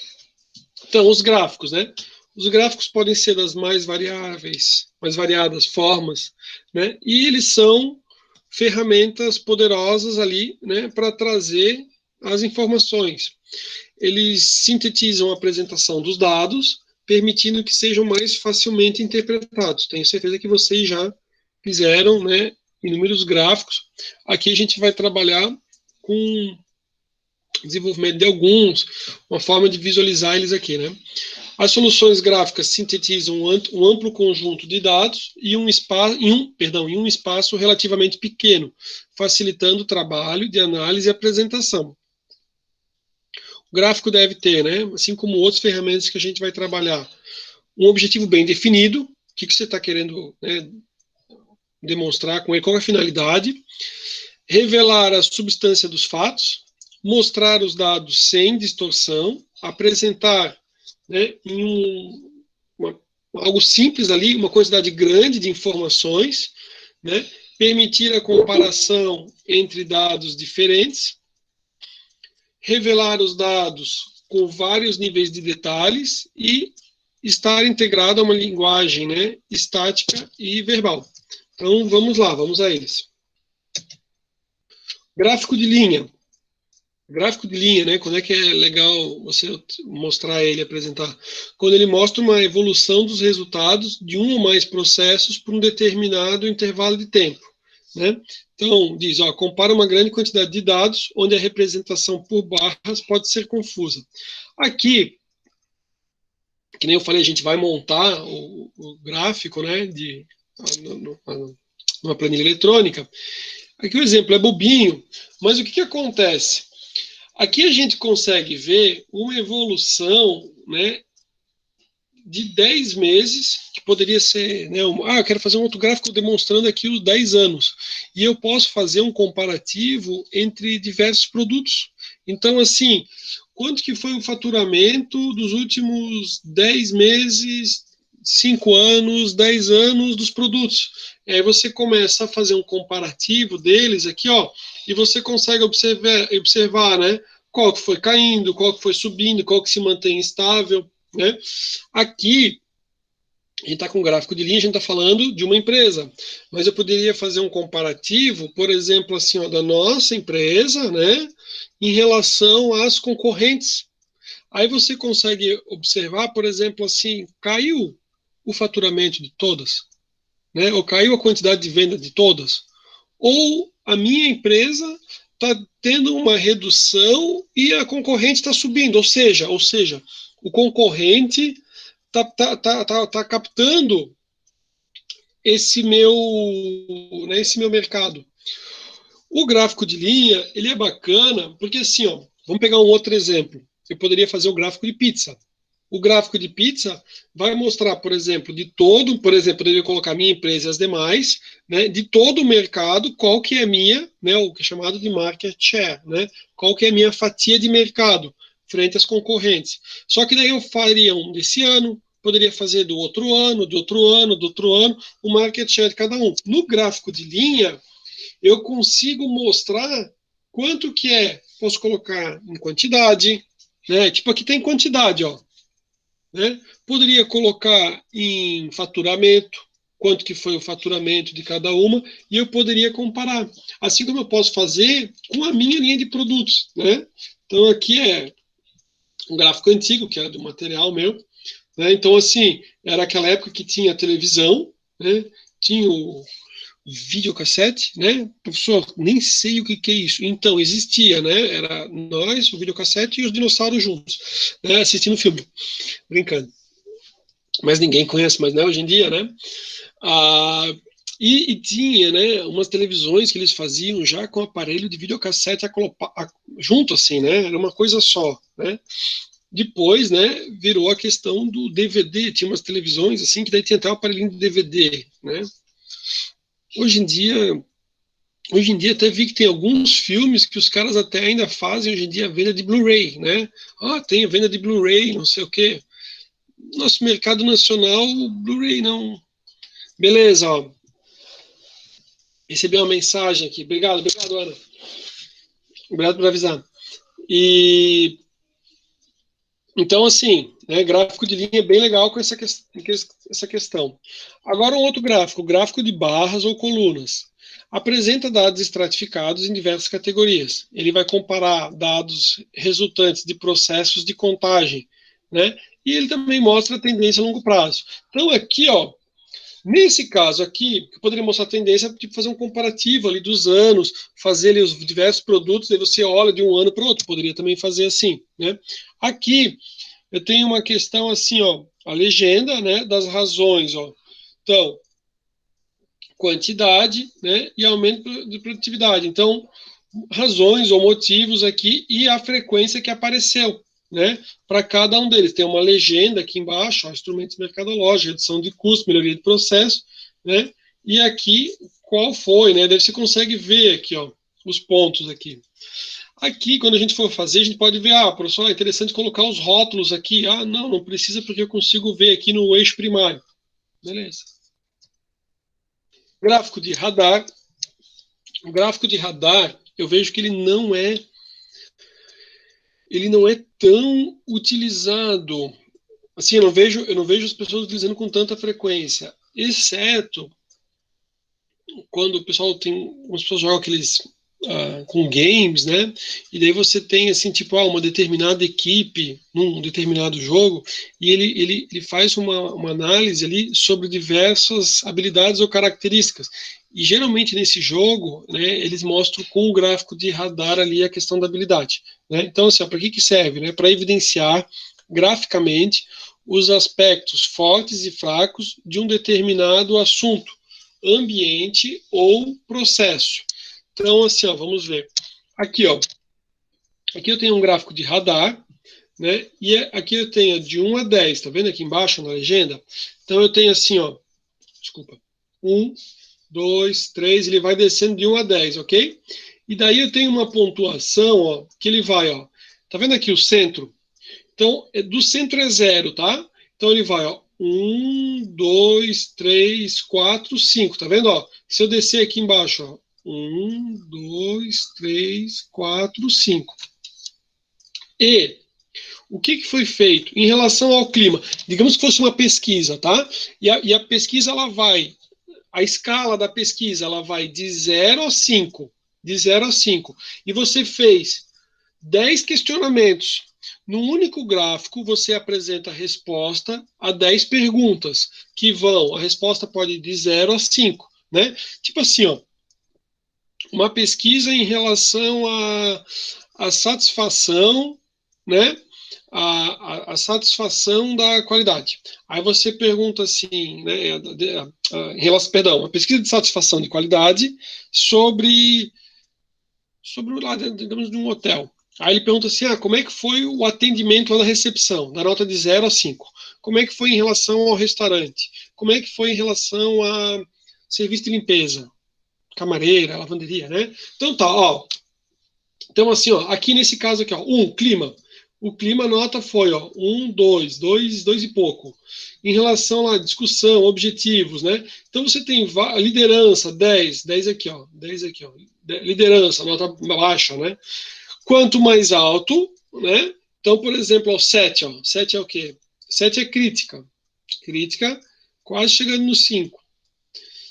Então, os gráficos, né? Os gráficos podem ser das mais variadas formas, né? E eles são ferramentas poderosas ali, né, para trazer as informações. Eles sintetizam a apresentação dos dados, permitindo que sejam mais facilmente interpretados. Tenho certeza que vocês já fizeram, né, inúmeros gráficos. Aqui a gente vai trabalhar com desenvolvimento de alguns, uma forma de visualizar eles aqui, né? As soluções gráficas sintetizam um amplo conjunto de dados e um espaço relativamente pequeno, facilitando o trabalho de análise e apresentação. O gráfico deve ter, né, assim como outras ferramentas que a gente vai trabalhar, um objetivo bem definido, o que você está querendo, né, demonstrar com ele, qual é a finalidade, revelar a substância dos fatos, mostrar os dados sem distorção, apresentar, né, algo simples ali, uma quantidade grande de informações, né, permitir a comparação entre dados diferentes, revelar os dados com vários níveis de detalhes e estar integrado a uma linguagem, né, estática e verbal. Então, vamos lá, vamos a eles. Gráfico de linha. Gráfico de linha, né? Quando é que é legal você mostrar ele, apresentar? Quando ele mostra uma evolução dos resultados de um ou mais processos por um determinado intervalo de tempo, né? Então, diz, ó, compara uma grande quantidade de dados onde a representação por barras pode ser confusa. Aqui, que nem eu falei, a gente vai montar o gráfico, né, numa planilha eletrônica. Aqui o exemplo é bobinho, mas o que acontece? Aqui a gente consegue ver uma evolução, né, de 10 meses, que poderia ser, né, eu quero fazer um outro gráfico demonstrando aqui os 10 anos, e eu posso fazer um comparativo entre diversos produtos. Então, assim, quanto que foi o faturamento dos últimos 10 meses, 5 anos, 10 anos dos produtos? E aí você começa a fazer um comparativo deles aqui, ó, e você consegue observar, né, qual que foi caindo, qual que foi subindo, qual que se mantém estável, né? Aqui, a gente está com um gráfico de linha, a gente está falando de uma empresa, mas eu poderia fazer um comparativo, por exemplo, assim, ó, da nossa empresa, né, em relação às concorrentes. Aí você consegue observar, por exemplo, assim, caiu o faturamento de todas, né, ou caiu a quantidade de venda de todas, ou a minha empresa está tendo uma redução e a concorrente está subindo, ou seja, o concorrente está captando né, esse meu mercado. O gráfico de linha, ele é bacana, porque assim, ó, vamos pegar um outro exemplo. Eu poderia fazer o gráfico de pizza. O gráfico de pizza vai mostrar, por exemplo, poderia colocar minha empresa e as demais, né, de todo o mercado, qual que é a minha, né, o que é chamado de market share, né, qual que é a minha fatia de mercado frente às concorrentes. Só que daí eu faria um desse ano, poderia fazer do outro ano, o market share de cada um. No gráfico de linha, eu consigo mostrar quanto que é, posso colocar em quantidade, né, tipo aqui tem quantidade, ó, né? Poderia colocar em faturamento, quanto que foi o faturamento de cada uma, e eu poderia comparar. Assim como eu posso fazer com a minha linha de produtos, né? Então aqui é um gráfico antigo, que era do material meu, né? Então assim, era aquela época que tinha televisão, né? Tinha o videocassete, né? Professor, nem sei o que é isso. Então, existia, né? Era nós, o videocassete e os dinossauros juntos, né? Assistindo filme, brincando. Mas ninguém conhece mais, né? Hoje em dia, né? E tinha, né, umas televisões que eles faziam já com aparelho de videocassete junto, assim, né? Era uma coisa só, né? Depois, né, virou a questão do DVD. Tinha umas televisões, assim, que daí tinha até o aparelhinho de DVD, né? Hoje em dia até vi que tem alguns filmes que os caras até ainda fazem hoje em dia a venda de Blu-ray, né? Tem a venda de Blu-ray, não sei o quê. Nosso mercado nacional, Blu-ray não. Beleza, ó. Recebi uma mensagem aqui. Obrigado, Ana. Obrigado por avisar. E então, assim, né, gráfico de linha é bem legal com essa questão. Agora, um outro gráfico, gráfico de barras ou colunas. Apresenta dados estratificados em diversas categorias. Ele vai comparar dados resultantes de processos de contagem, né? E ele também mostra a tendência a longo prazo. Então, aqui, ó, nesse caso aqui, eu poderia mostrar a tendência, tipo, fazer um comparativo ali dos anos, fazer ali os diversos produtos, aí você olha de um ano para o outro, poderia também fazer assim, né? Aqui, eu tenho uma questão assim, ó, a legenda, né, das razões, ó. Então, quantidade, né, e aumento de produtividade. Então, razões ou motivos aqui e a frequência que apareceu, né, para cada um deles. Tem uma legenda aqui embaixo, ó, instrumentos mercadológicos, redução de custo, melhoria de processo, né, e aqui qual foi, né, daí você consegue ver aqui, ó, os pontos aqui. Aqui, quando a gente for fazer, a gente pode ver, professor, é interessante colocar os rótulos aqui. Não precisa porque eu consigo ver aqui no eixo primário. Beleza. Gráfico de radar. O gráfico de radar, eu vejo que ele não é tão utilizado. Assim, eu não vejo as pessoas utilizando com tanta frequência, exceto quando o pessoal tem, as pessoas jogam aqueles com games, né? E daí você tem assim, tipo, uma determinada equipe num determinado jogo, e ele faz uma análise ali sobre diversas habilidades ou características. E geralmente nesse jogo, né, eles mostram com o gráfico de radar ali a questão da habilidade. Né? Então, assim, para que serve? Né? Para evidenciar graficamente os aspectos fortes e fracos de um determinado assunto, ambiente ou processo. Então, assim, ó, vamos ver. Aqui, ó. Aqui eu tenho um gráfico de radar, né? E aqui eu tenho de 1 a 10, tá vendo aqui embaixo na legenda? Então eu tenho assim, ó. Desculpa. 1, 2, 3, ele vai descendo de 1 a 10, ok? E daí eu tenho uma pontuação, ó, que ele vai, ó. Tá vendo aqui o centro? Então, do centro é 0, tá? Então ele vai, ó. 1, 2, 3, 4, 5, tá vendo? Ó? Se eu descer aqui embaixo, ó. 1, 2, 3, 4, 5. E o que foi feito em relação ao clima? Digamos que fosse uma pesquisa, tá? E a pesquisa, ela vai, a escala da pesquisa, ela vai de 0 a 5. De 0 a 5. E você fez 10 questionamentos. No único gráfico, você apresenta a resposta a 10 perguntas, que vão, a resposta pode ir de 0 a 5, né? Tipo assim, ó, uma pesquisa em relação à satisfação, né? A satisfação da qualidade. Aí você pergunta assim, né? Em relação, perdão, uma pesquisa de satisfação de qualidade sobre lá, digamos, de um hotel. Aí ele pergunta assim, como é que foi o atendimento lá na recepção, da nota de 0 a 5? Como é que foi em relação ao restaurante? Como é que foi em relação a serviço de limpeza? Camareira, lavanderia, né? Então tá, ó. Então assim, ó, aqui nesse caso aqui, ó, clima. O clima, a nota foi, ó, 1, 2 e pouco. Em relação à discussão, objetivos, né? Então você tem liderança, 10 aqui, ó, 10 aqui, ó. Liderança, nota baixa, né? Quanto mais alto, né? Então, por exemplo, ó, 7, ó. 7 é o quê? 7 é crítica. Crítica, quase chegando no 5.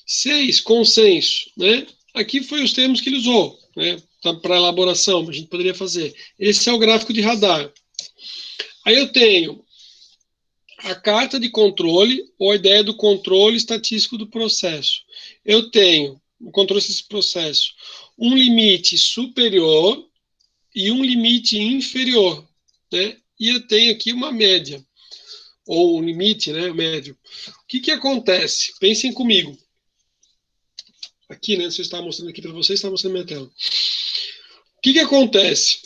6, consenso, né? Aqui foi os termos que ele usou, né? Para elaboração, a gente poderia fazer. Esse é o gráfico de radar. Aí eu tenho a carta de controle ou a ideia do controle estatístico do processo. Eu tenho, o controle desse processo, um limite superior e um limite inferior, né? E eu tenho aqui uma média, ou um limite, né, médio. O que acontece? Pensem comigo. Aqui, né, se eu estava mostrando aqui para vocês, está mostrando minha tela. O que acontece?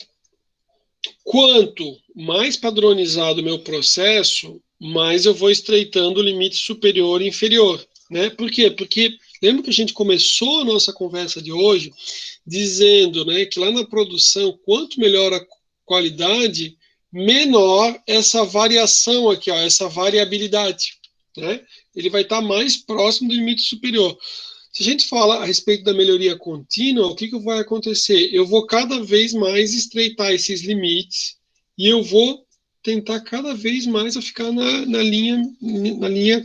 Quanto mais padronizado o meu processo, mais eu vou estreitando o limite superior e inferior, né? Por quê? Porque lembra que a gente começou a nossa conversa de hoje dizendo, né, que lá na produção, quanto melhor a qualidade, menor essa variação aqui, ó, essa variabilidade, né? Ele vai estar mais próximo do limite superior. Se a gente fala a respeito da melhoria contínua, o que vai acontecer? Eu vou cada vez mais estreitar esses limites e eu vou tentar cada vez mais a ficar na linha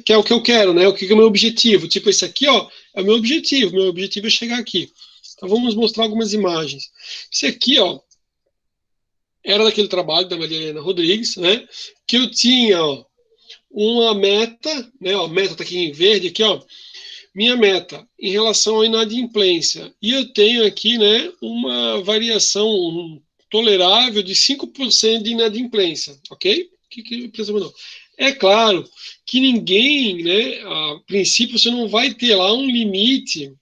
que é o que eu quero, né? O que é o meu objetivo. Tipo, esse aqui, ó, é o meu objetivo é chegar aqui. Então, vamos mostrar algumas imagens. Esse aqui, ó, era daquele trabalho da Maria Helena Rodrigues, né? Que eu tinha, ó, uma meta, né? Ó, a meta tá aqui em verde, aqui, ó. Minha meta em relação à inadimplência. E eu tenho aqui, né, uma variação tolerável de 5% de inadimplência, ok? O que a empresa mandou? É claro que ninguém, né, a princípio você não vai ter lá um limite,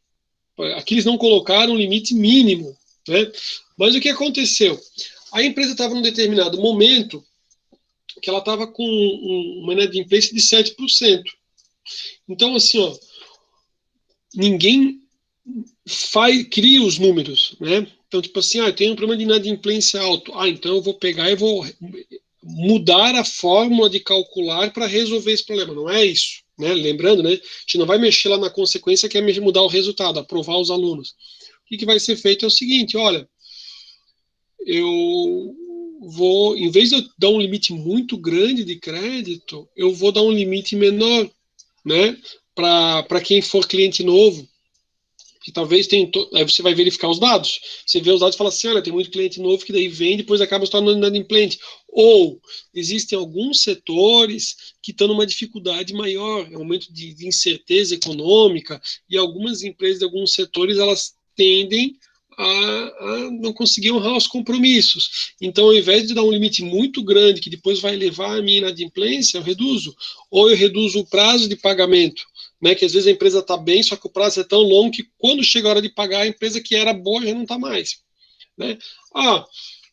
aqui eles não colocaram um limite mínimo, né? Mas o que aconteceu? A empresa estava num determinado momento que ela estava com uma inadimplência de 7%. Então, assim, ó, ninguém cria os números, né? Então, tipo assim, eu tenho um problema de inadimplência alto. Então eu vou pegar e vou mudar a fórmula de calcular para resolver esse problema. Não é isso, né? Lembrando, né? A gente não vai mexer lá na consequência que é mudar o resultado, aprovar os alunos. O que vai ser feito é o seguinte, olha, eu vou, em vez de eu dar um limite muito grande de crédito, eu vou dar um limite menor, né? Para quem for cliente novo, que talvez tenha, aí você vai verificar os dados. Você vê os dados e fala assim, olha, tem muito cliente novo que daí vem e depois acaba se tornando inadimplente. Ou existem alguns setores que estão numa dificuldade maior, é um momento de incerteza econômica, e algumas empresas de alguns setores, elas tendem a não conseguir honrar os compromissos. Então, ao invés de dar um limite muito grande, que depois vai levar a minha inadimplência, eu reduzo. Ou eu reduzo o prazo de pagamento, né, que às vezes a empresa está bem, só que o prazo é tão longo que quando chega a hora de pagar, a empresa que era boa já não está mais. Né?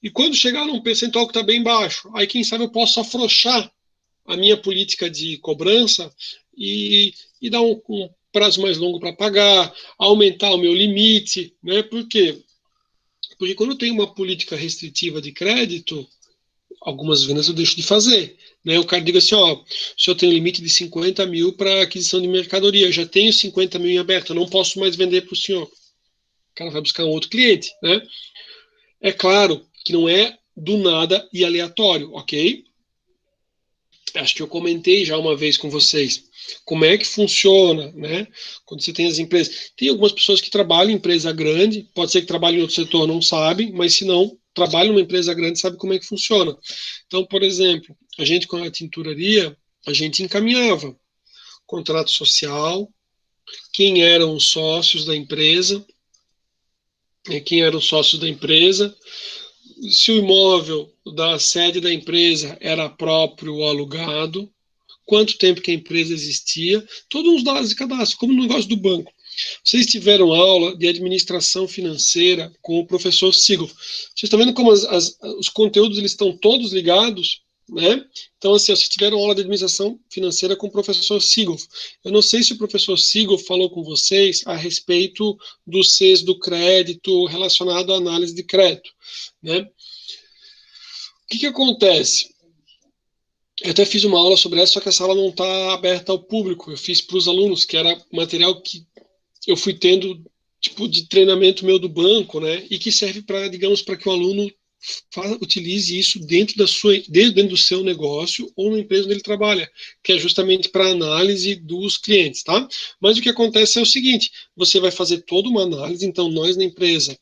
E quando chegar num percentual que está bem baixo, aí quem sabe eu posso afrouxar a minha política de cobrança e dar um prazo mais longo para pagar, aumentar o meu limite, né? Por quê? Porque quando eu tenho uma política restritiva de crédito, algumas vendas eu deixo de fazer. Né? O cara diga assim, ó, se eu tenho limite de 50 mil para aquisição de mercadoria, eu já tenho 50 mil em aberto, eu não posso mais vender para o senhor. O cara vai buscar um outro cliente. Né? É claro que não é do nada e aleatório, ok? Acho que eu comentei já uma vez com vocês como é que funciona, né? Quando você tem as empresas. Tem algumas pessoas que trabalham em empresa grande, pode ser que trabalhem em outro setor, não sabem, mas se não, trabalham numa empresa grande, sabe como é que funciona. Então, por exemplo, a gente com a tinturaria, a gente encaminhava contrato social, quem eram os sócios da empresa, se o imóvel da sede da empresa era próprio ou alugado, quanto tempo que a empresa existia, todos os dados de cadastro, como no negócio do banco. Vocês tiveram aula de administração financeira com o professor Siegel. Vocês estão vendo como os conteúdos eles estão todos ligados, né? Então, assim, vocês tiveram aula de administração financeira com o professor Siegel. Eu não sei se o professor Siegel falou com vocês a respeito do CES do crédito relacionado à análise de crédito, né? O que acontece? Eu até fiz uma aula sobre essa, só que essa aula não está aberta ao público. Eu fiz para os alunos, que era material que eu fui tendo tipo de treinamento meu do banco, né? E que serve para, digamos, para que o aluno utilize isso dentro do seu negócio ou na empresa onde ele trabalha, que é justamente para análise dos clientes, tá? Mas o que acontece é o seguinte: você vai fazer toda uma análise. Então, nós na empresa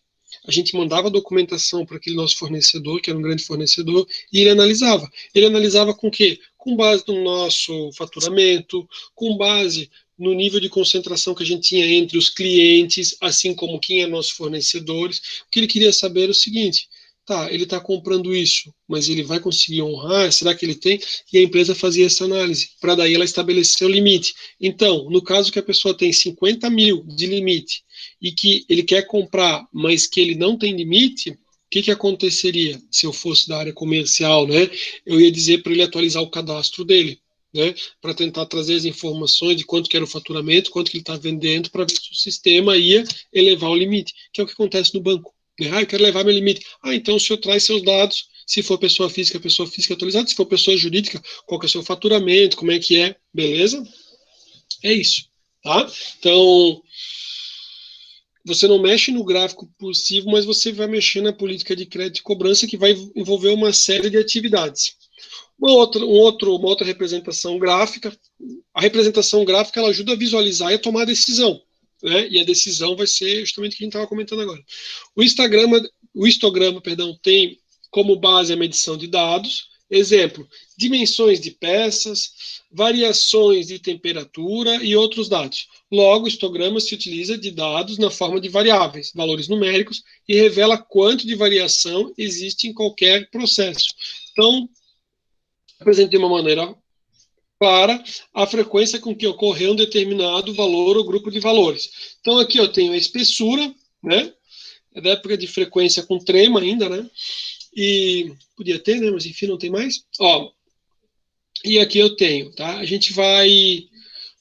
a gente mandava documentação para aquele nosso fornecedor, que era um grande fornecedor, e ele analisava. Ele analisava com o quê? Com base no nosso faturamento, com base no nível de concentração que a gente tinha entre os clientes, assim como quem é nossos fornecedores. O que ele queria saber era o seguinte: tá, ele está comprando isso, mas ele vai conseguir honrar? Será que ele tem? E a empresa fazia essa análise, para daí ela estabelecer o limite. Então, no caso que a pessoa tem 50 mil de limite e que ele quer comprar, mas que ele não tem limite, o que aconteceria se eu fosse da área comercial, né? Eu ia dizer para ele atualizar o cadastro dele, né? Para tentar trazer as informações de quanto que era o faturamento, quanto que ele está vendendo, para ver se o sistema ia elevar o limite, que é o que acontece no banco. Eu quero levar meu limite. Então o senhor traz seus dados, se for pessoa física atualizada, se for pessoa jurídica, qual que é o seu faturamento, como é que é, beleza? É isso, tá? Então, você não mexe no gráfico pulsivo, mas você vai mexer na política de crédito e cobrança, que vai envolver uma série de atividades. Uma outra representação gráfica. A representação gráfica ela ajuda a visualizar e a tomar a decisão, né? E a decisão vai ser justamente o que a gente estava comentando agora. O histograma, tem como base a medição de dados. Exemplo, dimensões de peças, variações de temperatura e outros dados. Logo, o histograma se utiliza de dados na forma de variáveis, valores numéricos, e revela quanto de variação existe em qualquer processo. Então, apresenta de uma maneira clara a frequência com que ocorreu um determinado valor ou grupo de valores. Então, aqui eu tenho a espessura, né? É da época de frequência com trema ainda, né? E podia ter, né? Mas enfim, não tem mais. Ó, e aqui eu tenho, tá? A gente vai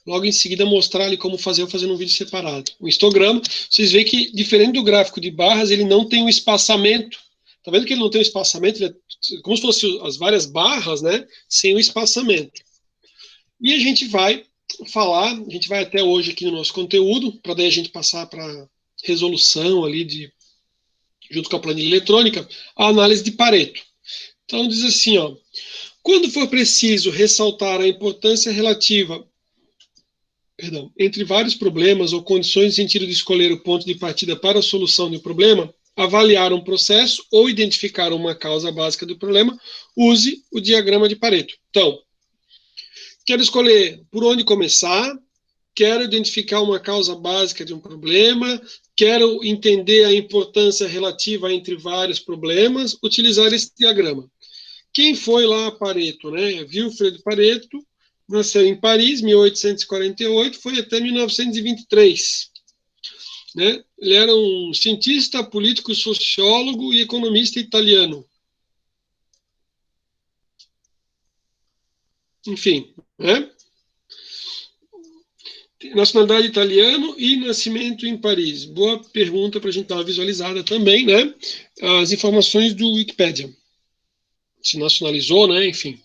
logo em seguida mostrar ali como fazer, eu fazendo um vídeo separado. O histograma, vocês veem que, diferente do gráfico de barras, ele não tem um espaçamento. Tá vendo que ele não tem um espaçamento? Ele é como se fossem as várias barras, né? Sem o espaçamento. E a gente vai falar, a gente vai até hoje aqui no nosso conteúdo, para daí a gente passar para resolução ali, junto com a planilha eletrônica, a análise de Pareto. Então diz assim, ó, quando for preciso ressaltar a importância relativa entre vários problemas ou condições no sentido de escolher o ponto de partida para a solução de um problema, avaliar um processo ou identificar uma causa básica do problema, use o diagrama de Pareto. Então, quero escolher por onde começar, quero identificar uma causa básica de um problema, quero entender a importância relativa entre vários problemas, utilizar esse diagrama. Quem foi lá Pareto, né? Wilfred Pareto, nasceu em Paris, 1848, foi até 1923. Né? Ele era um cientista, político, sociólogo e economista italiano. Enfim, né? Nacionalidade italiano e nascimento em Paris. Boa pergunta para a gente dar uma visualizada também, né? As informações do Wikipedia. Se nacionalizou, né? Enfim.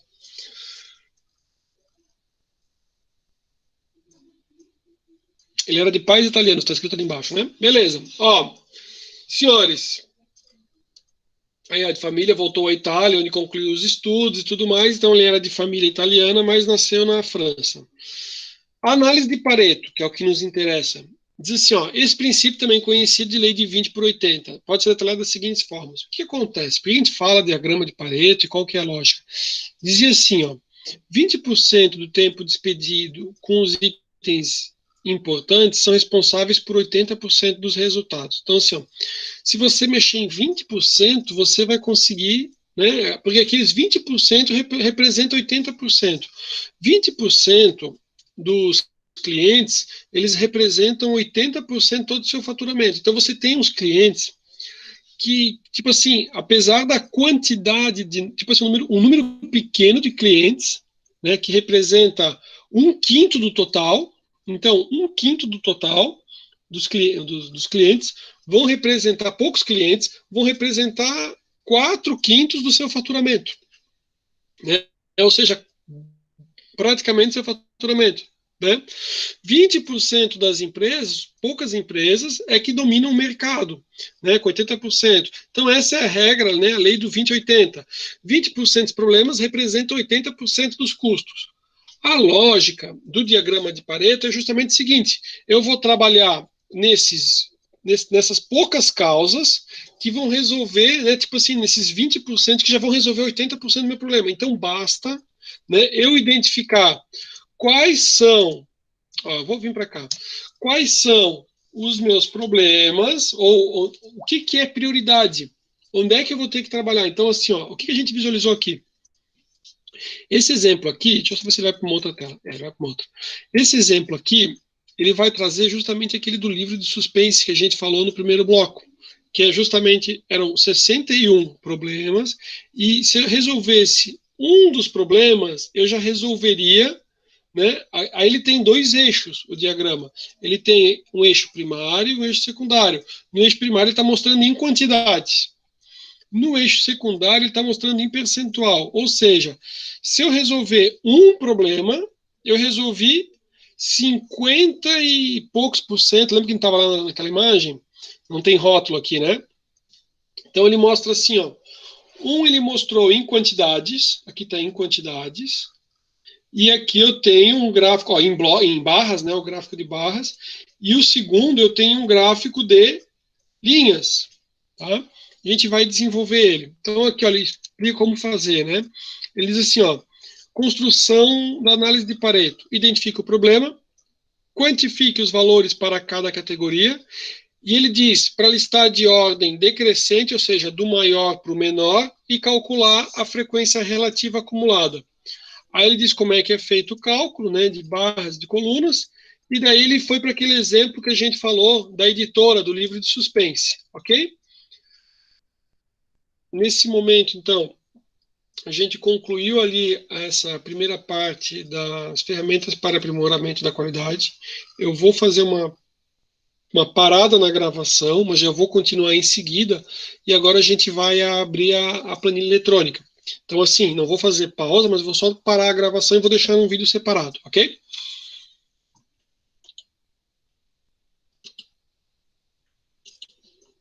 Ele era de pais italianos, está escrito ali embaixo, né? Beleza. Ó, senhores, aí de família voltou à Itália, onde concluiu os estudos e tudo mais. Então ele era de família italiana, mas nasceu na França. A análise de Pareto, que é o que nos interessa, diz assim, ó, esse princípio também conhecido de lei de 20/80, pode ser detalhado das seguintes formas. O que acontece? Porque a gente fala diagrama de Pareto e qual que é a lógica? Dizia assim, ó, 20% do tempo despedido com os itens importantes são responsáveis por 80% dos resultados. Então, assim, ó, se você mexer em 20%, você vai conseguir, né, porque aqueles 20% representam 80%. 20% dos clientes, eles representam 80% todo o seu faturamento. Então, você tem uns clientes que, tipo assim, apesar da quantidade de, tipo assim, um número pequeno de clientes, né, que representa 1/5 do total, então, 1/5 do total dos clientes vão representar, poucos clientes, vão representar 4/5 do seu faturamento. Né? Ou seja, praticamente seu faturamento. Né? 20% das empresas, poucas empresas, é que dominam o mercado, né, com 80%. Então, essa é a regra, né, a lei do 20/80. 20% dos problemas representam 80% dos custos. A lógica do diagrama de Pareto é justamente o seguinte: eu vou trabalhar nessas poucas causas que vão resolver, né, tipo assim, nesses 20% que já vão resolver 80% do meu problema. Então, basta, né, eu identificar quais são, ó, vou vir para cá, quais são os meus problemas, ou o que é prioridade, onde é que eu vou ter que trabalhar. Então, assim, ó, o que a gente visualizou aqui? Esse exemplo aqui, deixa eu ver se ele vai para uma outra tela. Vai para uma outra. Esse exemplo aqui, ele vai trazer justamente aquele do livro de suspense que a gente falou no primeiro bloco, que é justamente, eram 61 problemas, e se eu resolvesse um dos problemas, eu já resolveria, né? Aí ele tem dois eixos, o diagrama. Ele tem um eixo primário e um eixo secundário. No eixo primário ele está mostrando em quantidades. No eixo secundário, ele está mostrando em percentual. Ou seja, se eu resolver um problema, eu resolvi 50 e poucos por cento. Lembra que estava lá naquela imagem? Não tem rótulo aqui, né? Então ele mostra assim, ó. Ele mostrou em quantidades, aqui está em quantidades, e aqui eu tenho um gráfico, ó, em barras, né, o gráfico de barras, e o segundo eu tenho um gráfico de linhas, tá? A gente vai desenvolver ele. Então aqui, olha, ele explica como fazer, né? Ele diz assim, ó, construção da análise de Pareto, identifica o problema, quantifique os valores para cada categoria, e ele diz para listar de ordem decrescente, ou seja, do maior para o menor, e calcular a frequência relativa acumulada. Aí ele diz como é que é feito o cálculo, né, de barras, de colunas, e daí ele foi para aquele exemplo que a gente falou da editora do livro de suspense, ok? Nesse momento, então, a gente concluiu ali essa primeira parte das ferramentas para aprimoramento da qualidade. Eu vou fazer uma parada na gravação, mas já vou continuar em seguida, e agora a gente vai abrir a planilha eletrônica. Então, assim, não vou fazer pausa, mas vou só parar a gravação e vou deixar um vídeo separado, ok?